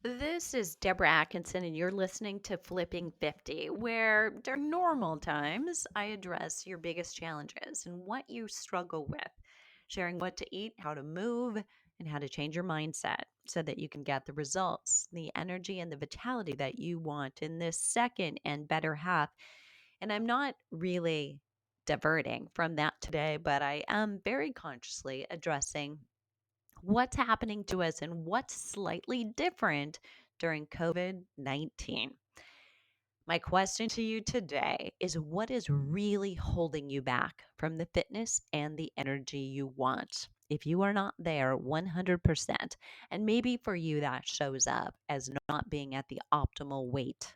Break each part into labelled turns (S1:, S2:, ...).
S1: This is Deborah Atkinson, and you're listening to Flipping 50, where during normal times I address your biggest challenges and what you struggle with, sharing what to eat, how to move, and how to change your mindset so that you can get the results, the energy, and the vitality that you want in this second and better half. And I'm not really diverting from that today, but I am very consciously addressing what's happening to us and what's slightly different during COVID 19. My question to you today is what is really holding you back from the fitness and the energy you want? If you are not there 100%, and maybe for you that shows up as not being at the optimal weight,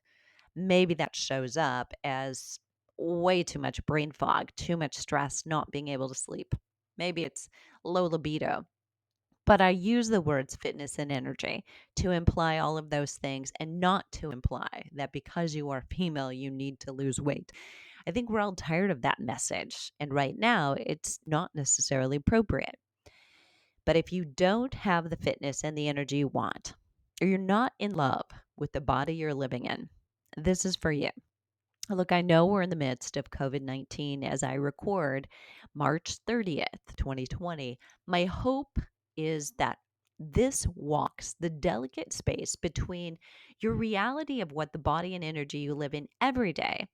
S1: maybe that shows up as way too much brain fog, too much stress, not being able to sleep. Maybe it's low libido, but I use the words fitness and energy to imply all of those things and not to imply that because you are female, you need to lose weight. I think we're all tired of that message. And right now, it's not necessarily appropriate. But if you don't have the fitness and the energy you want, or you're not in love with the body you're living in, this is for you. Look, I know we're in the midst of COVID 19 as I record March 30th, 2020. My hope is that this walks the delicate space between your reality of what the body and energy you live in every day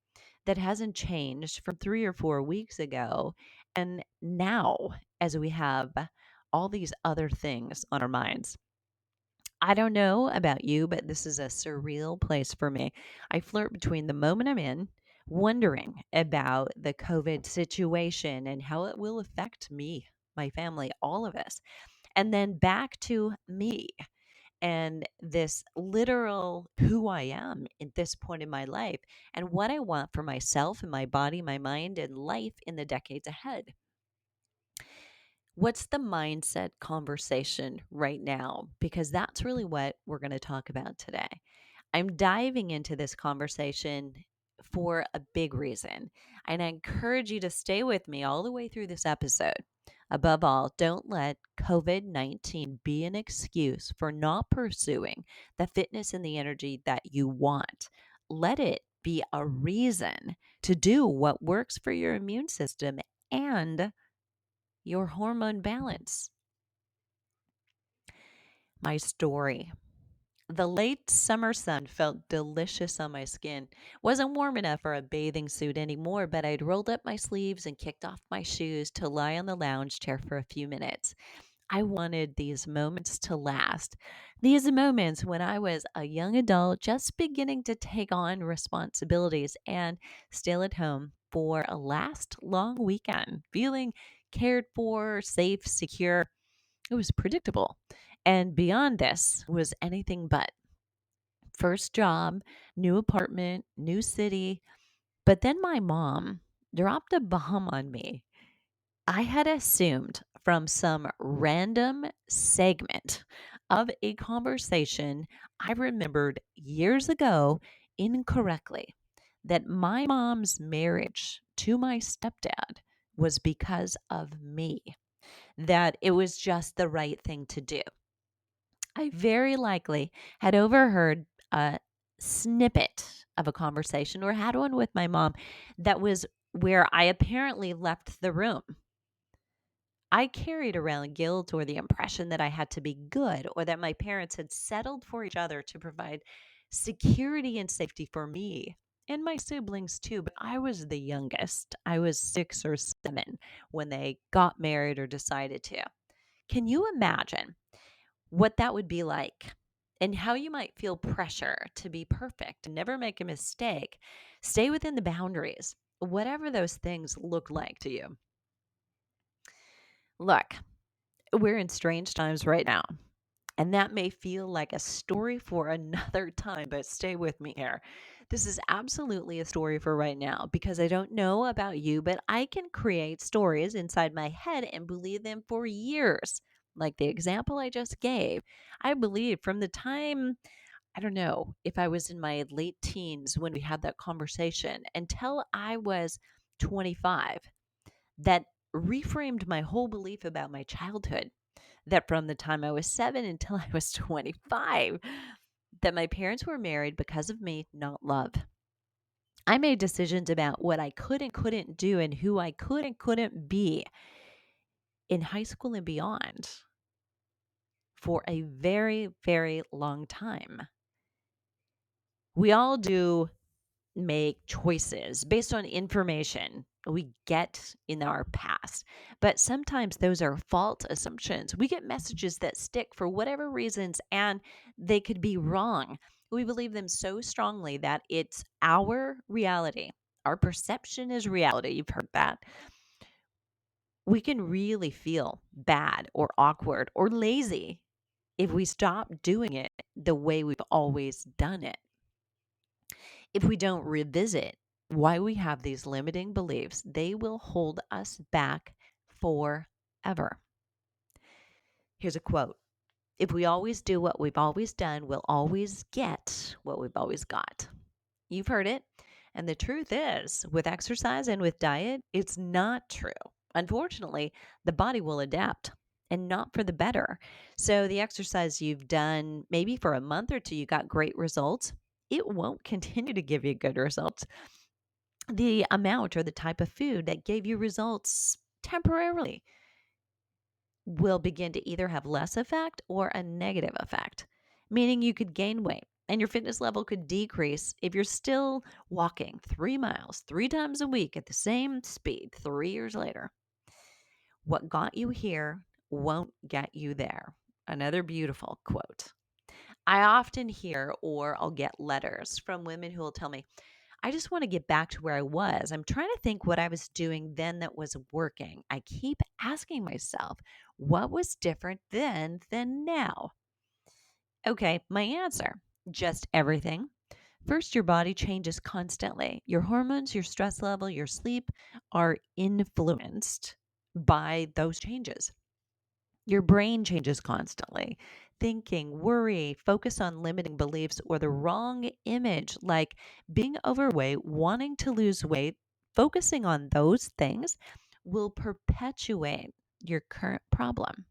S1: that hasn't changed from 3 or 4 weeks ago and now as we have all these other things on our minds. I don't know about you, but this is a surreal place for me. I flirt between the moment I'm in, wondering about the COVID situation and how it will affect me, my family, all of us, and then back to me and this literal who I am at this point in my life and what I want for myself and my body, my mind, and life in the decades ahead. What's the mindset conversation right now? Because that's really what we're going to talk about today. I'm diving into this conversation for a big reason, and I encourage you to stay with me all the way through this episode. Above all, don't let COVID 19 be an excuse for not pursuing the fitness and the energy that you want. Let it be a reason to do what works for your immune system and your hormone balance. My story. The late summer sun felt delicious on my skin. Wasn't warm enough for a bathing suit anymore, but I'd rolled up my sleeves and kicked off my shoes to lie on the lounge chair for a few minutes. I wanted these moments to last. These moments when I was a young adult just beginning to take on responsibilities and still at home for a last long weekend, feeling cared for, safe, secure. It was predictable. And beyond this was anything but. First job, new apartment, new city. But then my mom dropped a bomb on me. I had assumed from some random segment of a conversation I remembered years ago incorrectly that my mom's marriage to my stepdad was because of me, that it was just the right thing to do. I very likely had overheard a snippet of a conversation or had one with my mom that was where I apparently left the room. I carried around guilt or the impression that I had to be good or that my parents had settled for each other to provide security and safety for me and my siblings too. But I was the youngest. I was 6 or 7 when they got married or decided to. Can you imagine what that would be like and how you might feel pressure to be perfect and never make a mistake, stay within the boundaries, whatever those things look like to you? Look, we're in strange times right now. And that may feel like a story for another time, but stay with me here. This is absolutely a story for right now because I don't know about you, but I can create stories inside my head and believe them for years. Like the example I just gave, I believe from the time, I don't know, if I was in my late teens when we had that conversation until I was 25, that reframed my whole belief about my childhood, that from the time I was 7 until I was 25, that my parents were married because of me, not love. I made decisions about what I could and couldn't do and who I could and couldn't be in high school and beyond for a very, very long time. We all do make choices based on information we get in our past. But sometimes those are false assumptions. We get messages that stick for whatever reasons and they could be wrong. We believe them so strongly that it's our reality. Our perception is reality. You've heard that. We can really feel bad or awkward or lazy if we stop doing it the way we've always done it. If we don't revisit why we have these limiting beliefs, they will hold us back forever. Here's a quote: if we always do what we've always done, we'll always get what we've always got. You've heard it. And the truth is, with exercise and with diet, it's not true. Unfortunately, the body will adapt and not for the better. So, the exercise you've done maybe for a month or two, you got great results. It won't continue to give you good results. The amount or the type of food that gave you results temporarily will begin to either have less effect or a negative effect, meaning you could gain weight and your fitness level could decrease if you're still walking 3 miles 3 times a week at the same speed 3 years later. What got you here won't get you there. Another beautiful quote. I often hear or I'll get letters from women who will tell me, I just want to get back to where I was. I'm trying to think what I was doing then that was working. I keep asking myself, what was different then than now? Okay, my answer: just everything. First, your body changes constantly. Your hormones, your stress level, your sleep are influenced by those changes. Your brain changes constantly. Thinking, worry, focus on limiting beliefs, or the wrong image, like being overweight, wanting to lose weight, focusing on those things will perpetuate your current problem.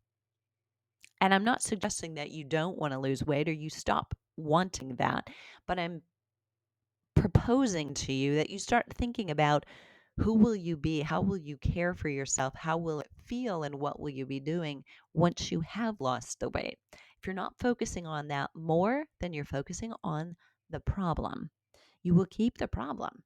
S1: And I'm not suggesting that you don't want to lose weight or you stop wanting that, but I'm proposing to you that you start thinking about who will you be? How will you care for yourself? How will it feel? And what will you be doing once you have lost the weight? If you're not focusing on that more than you're focusing on the problem, you will keep the problem.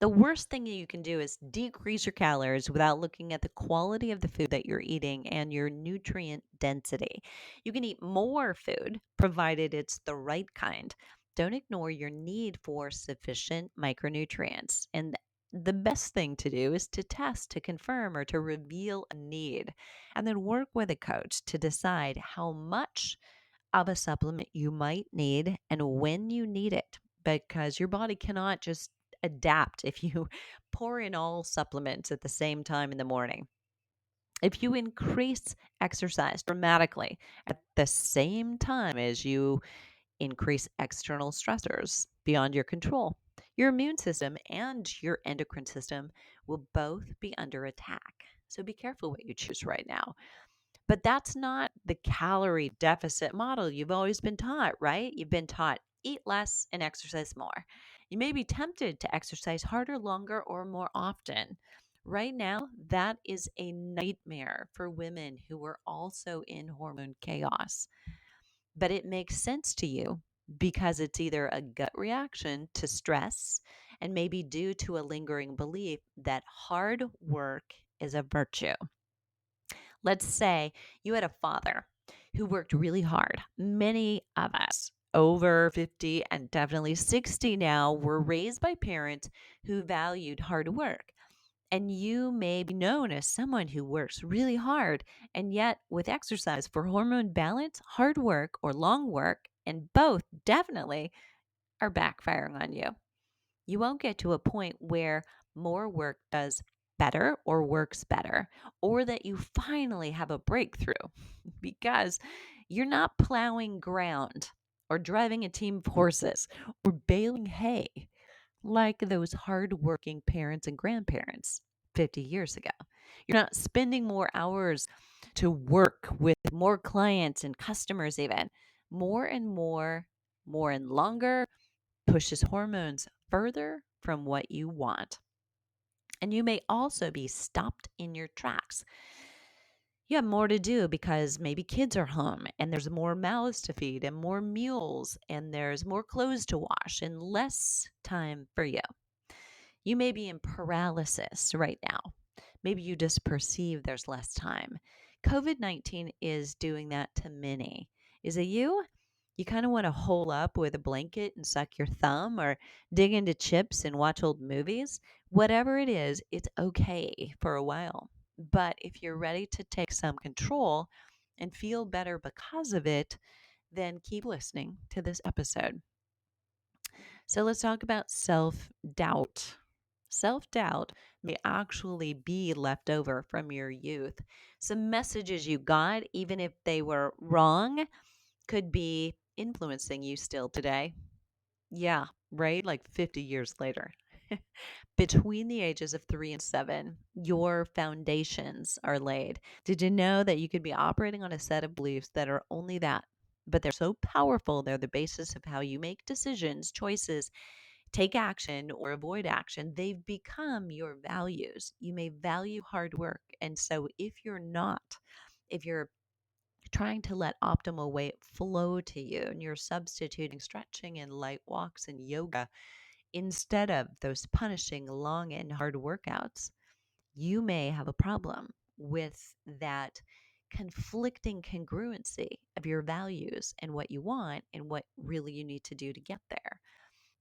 S1: The worst thing you can do is decrease your calories without looking at the quality of the food that you're eating and your nutrient density. You can eat more food provided it's the right kind. Don't ignore your need for sufficient micronutrients. And the best thing to do is to test, to confirm, or to reveal a need, and then work with a coach to decide how much of a supplement you might need and when you need it, because your body cannot just adapt if you pour in all supplements at the same time in the morning. If you increase exercise dramatically at the same time as you increase external stressors beyond your control, your immune system and your endocrine system will both be under attack. So be careful what you choose right now. But that's not the calorie deficit model you've always been taught, right? You've been taught eat less and exercise more. You may be tempted to exercise harder, longer, or more often. Right now, that is a nightmare for women who are also in hormone chaos. But it makes sense to you because it's either a gut reaction to stress and maybe due to a lingering belief that hard work is a virtue. Let's say you had a father who worked really hard. Many of us over 50 and definitely 60 now were raised by parents who valued hard work. And you may be known as someone who works really hard. And yet, with exercise for hormone balance, hard work or long work, and both definitely are backfiring on you. You won't get to a point where more work does better or works better, or that you finally have a breakthrough because you're not plowing ground or driving a team of horses or baling hay like those hardworking parents and grandparents 50 years ago. You're not spending more hours to work with more clients and customers, even. More and more and longer pushes hormones further from what you want. And you may also be stopped in your tracks. You have more to do because maybe kids are home and there's more mouths to feed and more meals and there's more clothes to wash and less time for you. You may be in paralysis right now. Maybe you just perceive there's less time. COVID-19 is doing that to many. Is it you? You kind of want to hole up with a blanket and suck your thumb or dig into chips and watch old movies. Whatever it is, it's okay for a while. But if you're ready to take some control and feel better because of it, then keep listening to this episode. So let's talk about self doubt. Self doubt may actually be left over from your youth. Some messages you got, even if they were wrong, could be influencing you still today. Yeah, right? Like 50 years later. Between the ages of 3 and 7, your foundations are laid. Did you know that you could be operating on a set of beliefs that are only that? But they're so powerful, they're the basis of how you make decisions, choices, take action, or avoid action. They've become your values. You may value hard work. And so if you're trying to let optimal weight flow to you and you're substituting stretching and light walks and yoga instead of those punishing long and hard workouts, you may have a problem with that conflicting congruency of your values and what you want and what really you need to do to get there.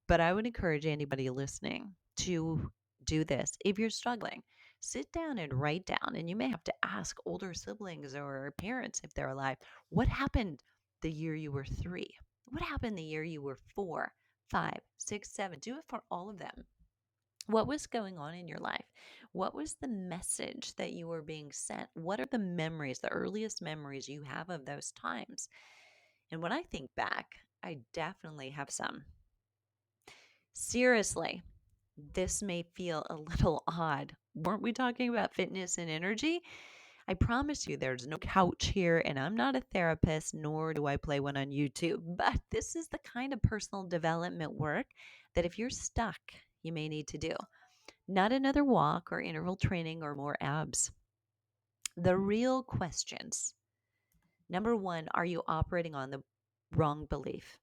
S1: But I would encourage anybody listening to do this. If you're struggling, sit down and write down, and you may have to ask older siblings or parents if they're alive, what happened the year you were 3? What happened the year you were 4, 5, 6, 7? Do it for all of them. What was going on in your life? What was the message that you were being sent? What are the memories, the earliest memories you have of those times? And when I think back, I definitely have some. Seriously, this may feel a little odd. Weren't we talking about fitness and energy? I promise you there's no couch here, and I'm not a therapist, nor do I play one on YouTube. But this is the kind of personal development work that if you're stuck, you may need to do. Not another walk or interval training or more abs. The real questions. Number one, are you operating on the wrong belief?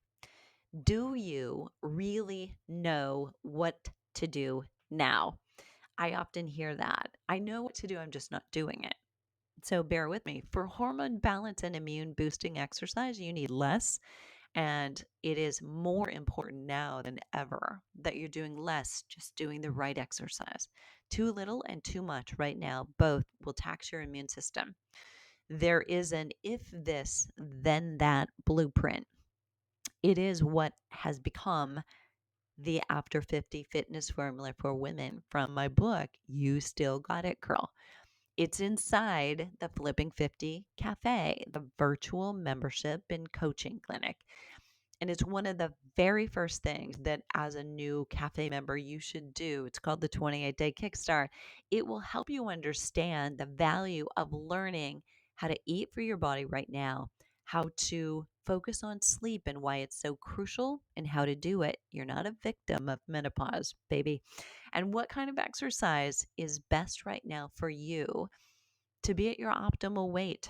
S1: Do you really know what to do now? I often hear that. I know what to do, I'm just not doing it. So bear with me. For hormone balance and immune boosting exercise, you need less. And it is more important now than ever that you're doing less, just doing the right exercise. Too little and too much right now, both will tax your immune system. There is an if this, then that blueprint. It is what has become the After 50 fitness formula for women from my book, You Still Got It, Girl. It's inside the Flipping 50 Cafe, the virtual membership and coaching clinic. And it's one of the very first things that as a new cafe member you should do. It's called the 28-day kickstart. It will help you understand the value of learning how to eat for your body right now, how to focus on sleep and why it's so crucial and how to do it. You're not a victim of menopause, baby. And what kind of exercise is best right now for you to be at your optimal weight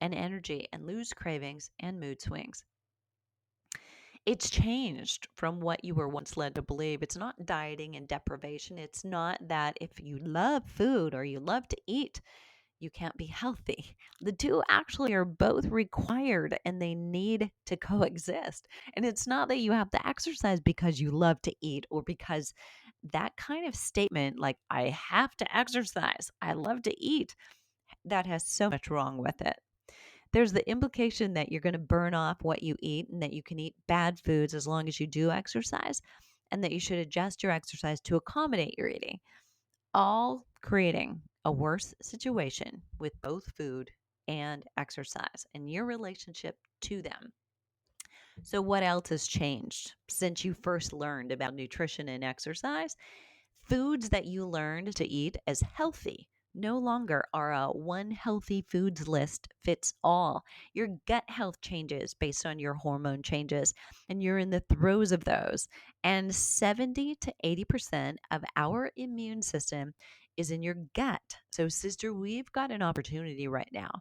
S1: and energy and lose cravings and mood swings. It's changed from what you were once led to believe. It's not dieting and deprivation. It's not that if you love food or you love to eat, you can't be healthy. The two actually are both required and they need to coexist. And it's not that you have to exercise because you love to eat or because that kind of statement, like, I have to exercise, I love to eat, that has so much wrong with it. There's the implication that you're going to burn off what you eat and that you can eat bad foods as long as you do exercise, and that you should adjust your exercise to accommodate your eating, all creating a worse situation with both food and exercise and your relationship to them. So, what else has changed since you first learned about nutrition and exercise? Foods that you learned to eat as healthy no longer are a one healthy foods list fits all. Your gut health changes based on your hormone changes, and you're in the throes of those. And 70 to 80% of our immune system is in your gut. So, sister, we've got an opportunity right now.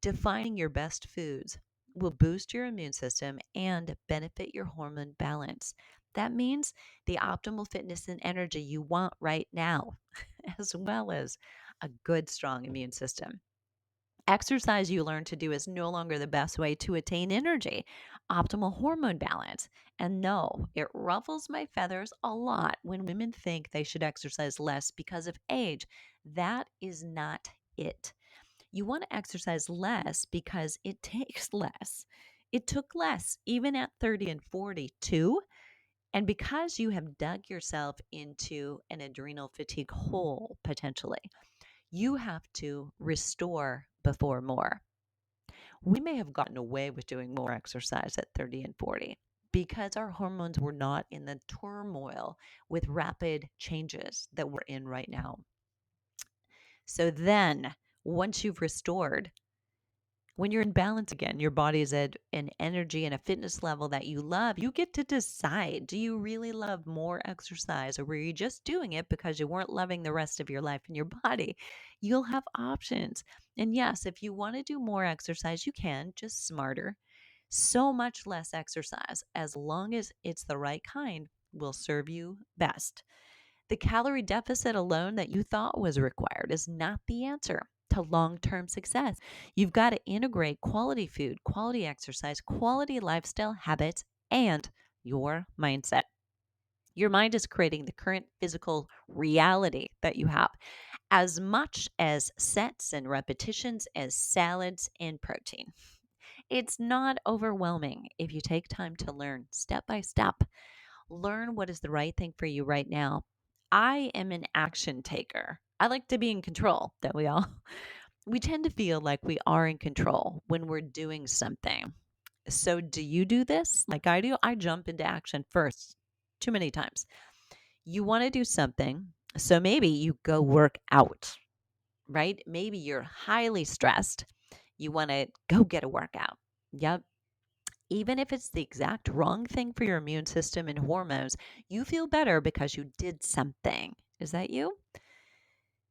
S1: Defining your best foods will boost your immune system and benefit your hormone balance. That means the optimal fitness and energy you want right now, as well as a good, strong immune system. Exercise you learn to do is no longer the best way to attain energy, optimal hormone balance. And no, it ruffles my feathers a lot when women think they should exercise less because of age. That is not it. You want to exercise less because it takes less. It took less, even at 30 and 42. And because you have dug yourself into an adrenal fatigue hole, potentially, you have to restore before more. We may have gotten away with doing more exercise at 30 and 40 because our hormones were not in the turmoil with rapid changes that we're in right now. So then, once you've restored, when you're in balance again, your body is at an energy and a fitness level that you love, you get to decide, do you really love more exercise, or were you just doing it because you weren't loving the rest of your life and your body? You'll have options. And yes, if you want to do more exercise, you can, just smarter. So much less exercise, as long as it's the right kind, will serve you best. The calorie deficit alone that you thought was required is not the answer to long term success. You've got to integrate quality food, quality exercise, quality lifestyle habits, and your mindset. Your mind is creating the current physical reality that you have, as much as sets and repetitions as salads and protein. It's not overwhelming if you take time to learn step by step. Learn what is the right thing for you right now. I am an action taker. I like to be in control, don't we all? We tend to feel like we are in control when we're doing something. So, do you do this like I do? I jump into action first, too many times. You want to do something, so maybe you go work out, right? Maybe you're highly stressed. You want to go get a workout. Yep. Even if it's the exact wrong thing for your immune system and hormones, you feel better because you did something. Is that you?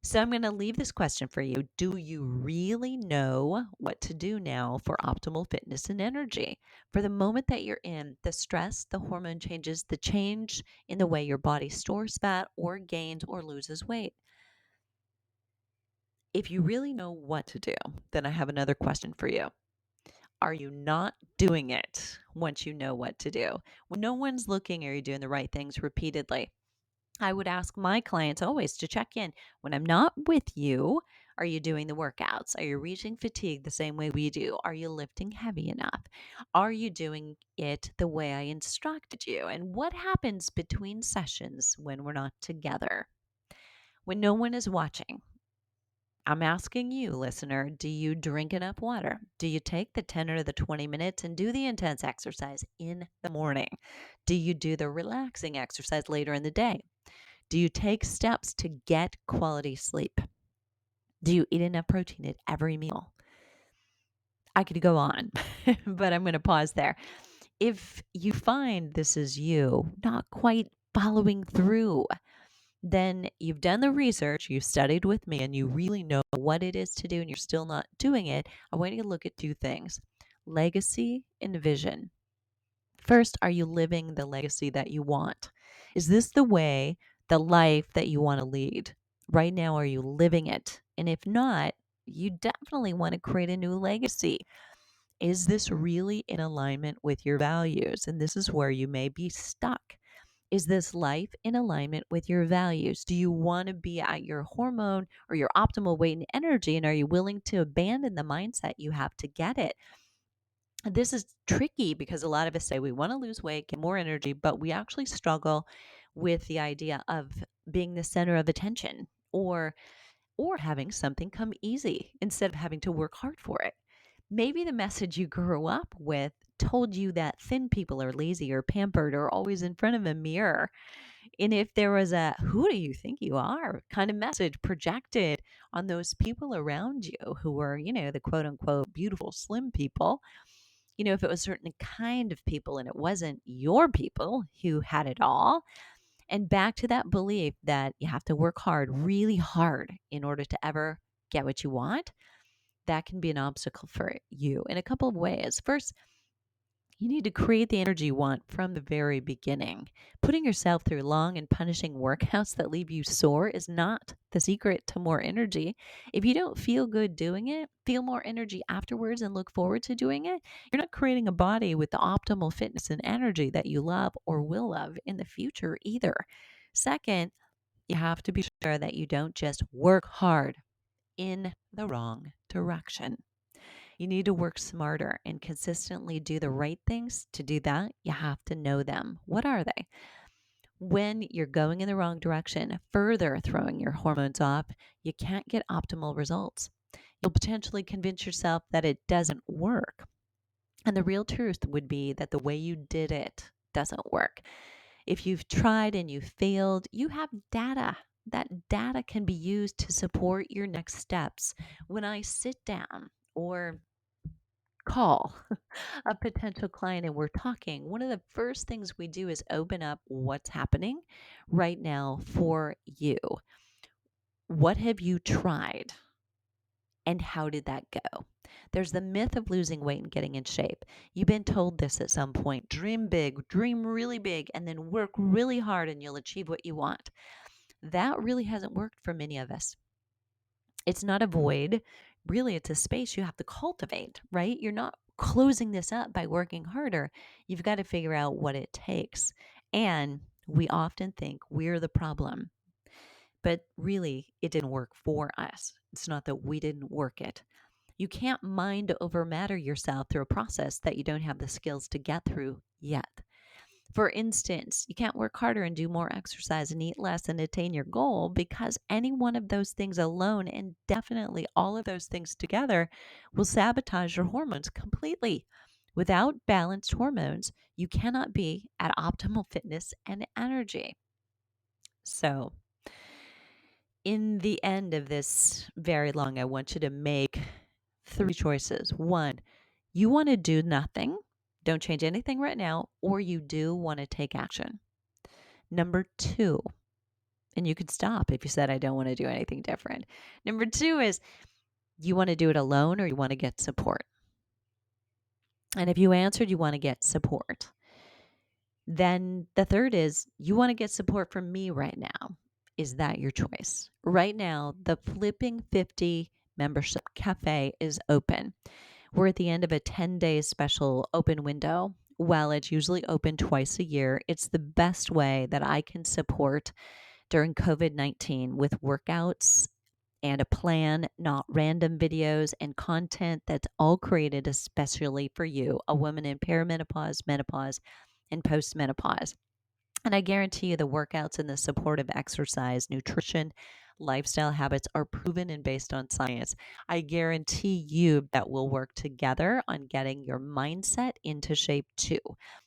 S1: So I'm going to leave this question for you. Do you really know what to do now for optimal fitness and energy? For the moment that you're in, the stress, the hormone changes, the change in the way your body stores fat or gains or loses weight. If you really know what to do, then I have another question for you. Are you not doing it once you know what to do? When no one's looking, are you doing the right things repeatedly? I would ask my clients always to check in. When I'm not with you, are you doing the workouts? Are you reaching fatigue the same way we do? Are you lifting heavy enough? Are you doing it the way I instructed you? And what happens between sessions when we're not together? When no one is watching, I'm asking you, listener, do you drink enough water? Do you take the 10 or the 20 minutes and do the intense exercise in the morning? Do you do the relaxing exercise later in the day? Do you take steps to get quality sleep? Do you eat enough protein at every meal? I could go on, but I'm going to pause there. If you find this is you not quite following through, then you've done the research, you've studied with me, and you really know what it is to do, and you're still not doing it. I want you to look at two things: legacy and vision. First, are you living the legacy that you want? Is this the way, the life that you want to lead? Right now, are you living it? And if not, you definitely want to create a new legacy. Is this really in alignment with your values? And this is where you may be stuck. Is this life in alignment with your values? Do you want to be at your hormone or your optimal weight and energy? And are you willing to abandon the mindset you have to get it? This is tricky because a lot of us say we want to lose weight, get more energy, but we actually struggle with the idea of being the center of attention, or having something come easy instead of having to work hard for it. Maybe the message you grew up with told you that thin people are lazy or pampered or always in front of a mirror. And if there was a "who do you think you are" kind of message projected on those people around you who were, the quote unquote beautiful, slim people, if it was a certain kind of people and it wasn't your people who had it all, and back to that belief that you have to work hard, really hard, in order to ever get what you want, that can be an obstacle for you in a couple of ways. First, you need to create the energy you want from the very beginning. Putting yourself through long and punishing workouts that leave you sore is not the secret to more energy. If you don't feel good doing it, feel more energy afterwards, and look forward to doing it, you're not creating a body with the optimal fitness and energy that you love or will love in the future either. Second, you have to be sure that you don't just work hard in the wrong direction. You need to work smarter and consistently do the right things. To do that, you have to know them. What are they? When you're going in the wrong direction, further throwing your hormones off, you can't get optimal results. You'll potentially convince yourself that it doesn't work. And the real truth would be that the way you did it doesn't work. If you've tried and you failed, you have data. That data can be used to support your next steps. When I sit down or call a potential client and we're talking, one of the first things we do is open up what's happening right now for you. What have you tried? And how did that go? There's the myth of losing weight and getting in shape. You've been told this at some point. Dream big, dream really big, and then work really hard and you'll achieve what you want. That really hasn't worked for many of us. It's not a void. Really, it's a space you have to cultivate, right? You're not closing this up by working harder. You've got to figure out what it takes. And we often think we're the problem, but really, it didn't work for us. It's not that we didn't work it. You can't mind over matter yourself through a process that you don't have the skills to get through yet. For instance, you can't work harder and do more exercise and eat less and attain your goal because any one of those things alone, and definitely all of those things together, will sabotage your hormones completely. Without balanced hormones, you cannot be at optimal fitness and energy. So, in the end of this very long, I want you to make 3 choices. One, you want to do nothing, don't change anything right now, or you do want to take action. Number 2, and you could stop if you said, I don't want to do anything different. Number 2 is you want to do it alone or you want to get support. And if you answered you want to get support, then the third is you want to get support from me right now. Is that your choice? Right now, the Flipping 50 membership cafe is open. We're at the end of a 10-day special open window. While it's usually open twice a year, it's the best way that I can support during COVID-19 with workouts and a plan, not random videos and content that's all created especially for you, a woman in perimenopause, menopause, and postmenopause. And I guarantee you the workouts and the supportive exercise, nutrition, lifestyle habits are proven and based on science. I guarantee you that we'll work together on getting your mindset into shape too.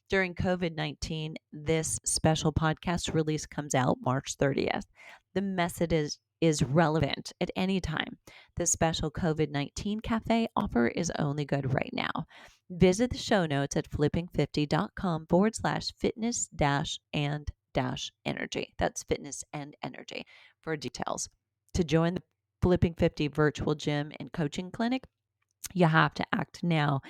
S1: During COVID-19, this special podcast release comes out March 30th. The message is relevant at any time. The special COVID-19 cafe offer is only good right now. Visit the show notes at flipping50.com/fitness dash and dash energy. That's fitness and energy for details. To join the Flipping 50 virtual gym and coaching clinic, you have to act now.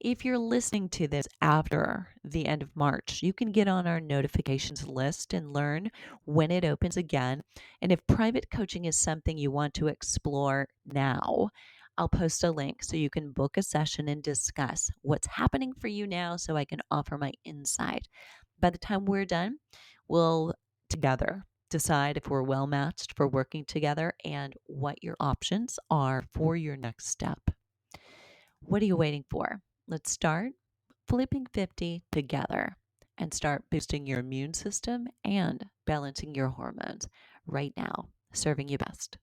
S1: If you're listening to this after the end of March, you can get on our notifications list and learn when it opens again. And if private coaching is something you want to explore now, I'll post a link so you can book a session and discuss what's happening for you now so I can offer my insight. By the time we're done, we'll together decide if we're well matched for working together and what your options are for your next step. What are you waiting for? Let's start flipping 50 together and start boosting your immune system and balancing your hormones right now, serving you best.